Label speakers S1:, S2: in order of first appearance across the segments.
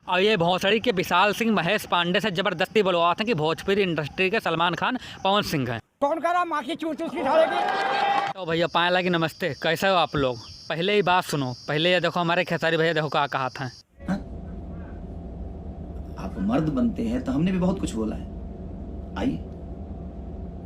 S1: और ये भोसड़ी के विशाल सिंह महेश पांडे से जबरदस्ती बुलवा थे कि भोजपुरी इंडस्ट्री के सलमान खान पवन सिंह हैं।
S2: कौन करा माँ की चूस चूस की झाड़ेगी।
S1: तो भैया पाए लगी नमस्ते, कैसे हो आप लोग। पहले ही बात सुनो, पहले ये देखो हमारे खेसारी भैया देखो क्या कहा था।
S3: आप मर्द बनते हैं तो हमने भी बहुत कुछ बोला है। आइए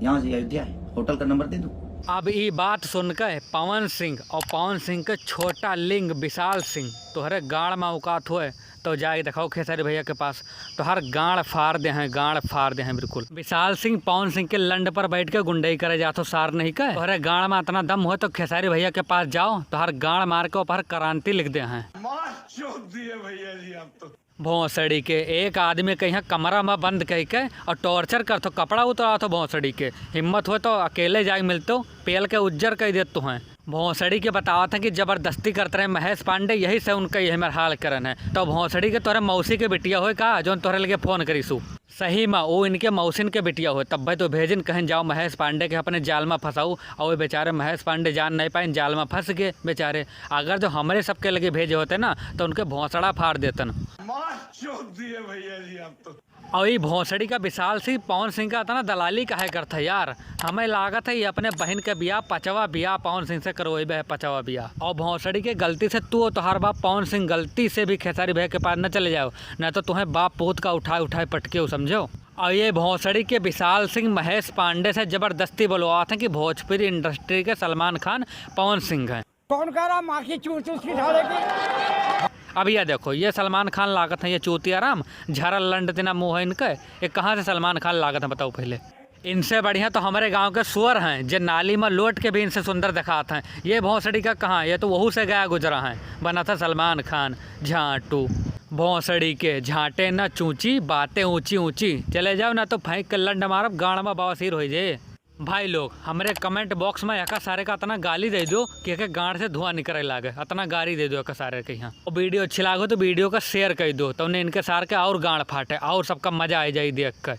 S3: यहाँ से अयोध्या है, होटल का नंबर दे दो।
S1: अब ये बात सुनकर पवन सिंह और पवन सिंह के छोटा लिंग विशाल सिंह तोहरे गाड़ में औकात हुए तो जाके दिखाओ खेसारी भैया के पास, तो हर गाड़ फाड़ दे हैं, गाड़ फाड़ दे हैं बिल्कुल। विशाल सिंह पवन सिंह के लंड पर बैठ के गुंडई करे जातो सार नहीं कहे, तोहरे गाड़ में इतना दम हो तो खेसारी भैया के पास जाओ तो हर गाड़ मार के ऊपर क्रांति लिख दे हैं।
S4: भैया जी आप तो
S1: भोंसड़ी के एक आदमी कहीं कमरा में बंद कह के और टॉर्चर कर तो कपड़ा उतरा तो भोंसड़ी के हिम्मत हो तो अकेले जाके मिलते पेल के उज्जर कह देते हैं। भोंसड़ी के बतावा था कि जबरदस्ती करते रहे महेश पांडे, यही से उनका यही मेरा हाल करन है। तो भोंसड़ी के तोरे मौसी के बिटिया हो का जो तोरे लगे फोन करीसू सही में वो इनके मौसिन के बिटिया हो, तब भाई तो भेजिन कहीं जाओ महेश पांडे के अपने जाल में फंसाऊ और वो बेचारे महेश पांडे जान नहीं पाए, जाल में फंस गए बेचारे। अगर जो हमारे सबके लगे भेजे होते ना तो उनके भोंसड़ा फाड़ देतन।
S4: भैया जी आप तो
S1: और ये भोंसड़ी का विशाल सिंह पवन सिंह का इतना दलाली काहे करता है यार। हमें लागत है ये अपने बहन के बियाह पचवा बियाह पवन सिंह से करवाई है पचवा बियाह। और भोंसड़ी के गलती से तू तो हर बाप पवन सिंह गलती से भी खेसारी भैया के पास न चले जाओ, न तो तुम्हें बाप पोत का उठाए पटके हो समझो। और ये भोंसड़ी के विशाल सिंह महेश पांडे से जबरदस्ती बुलवा थे कि भोजपुरी इंडस्ट्री के सलमान खान पवन सिंह हैं।
S2: कौन करा माँ की चूस चूस की झाड़ेगी।
S1: अब ये देखो ये सलमान खान लागत है, ये चूतिया राम झरल लंड तिना मुँह है इनका, ये कहाँ से सलमान खान लागत है बताओ पहले। इनसे बढ़िया तो हमारे गांव के सुअर हैं जो नाली में लौट के भी इनसे सुंदर दिखाते हैं। ये भोंसड़ी का कहाँ, ये तो वहू से गया गुजरा है, बना था सलमान खान झाटू। भोंसड़ी के झाटे न चूची बातें ऊंची ऊंची, चले जाओ ना तो फेंक के लंड मारब गाड़ में बवासीर हो जाए। भाई लोग हमारे कमेंट बॉक्स में एक सारे का इतना गाली दे दो कि एक गाड़ से धुआं निकले लागे, इतना गाली दे दो एक सारे के यहाँ। और वीडियो अच्छी लागो तो वीडियो का शेयर कर दो तो उन्हें इनके सार के और गाड़ फाटे और सबका मजा आ जाए देख कर।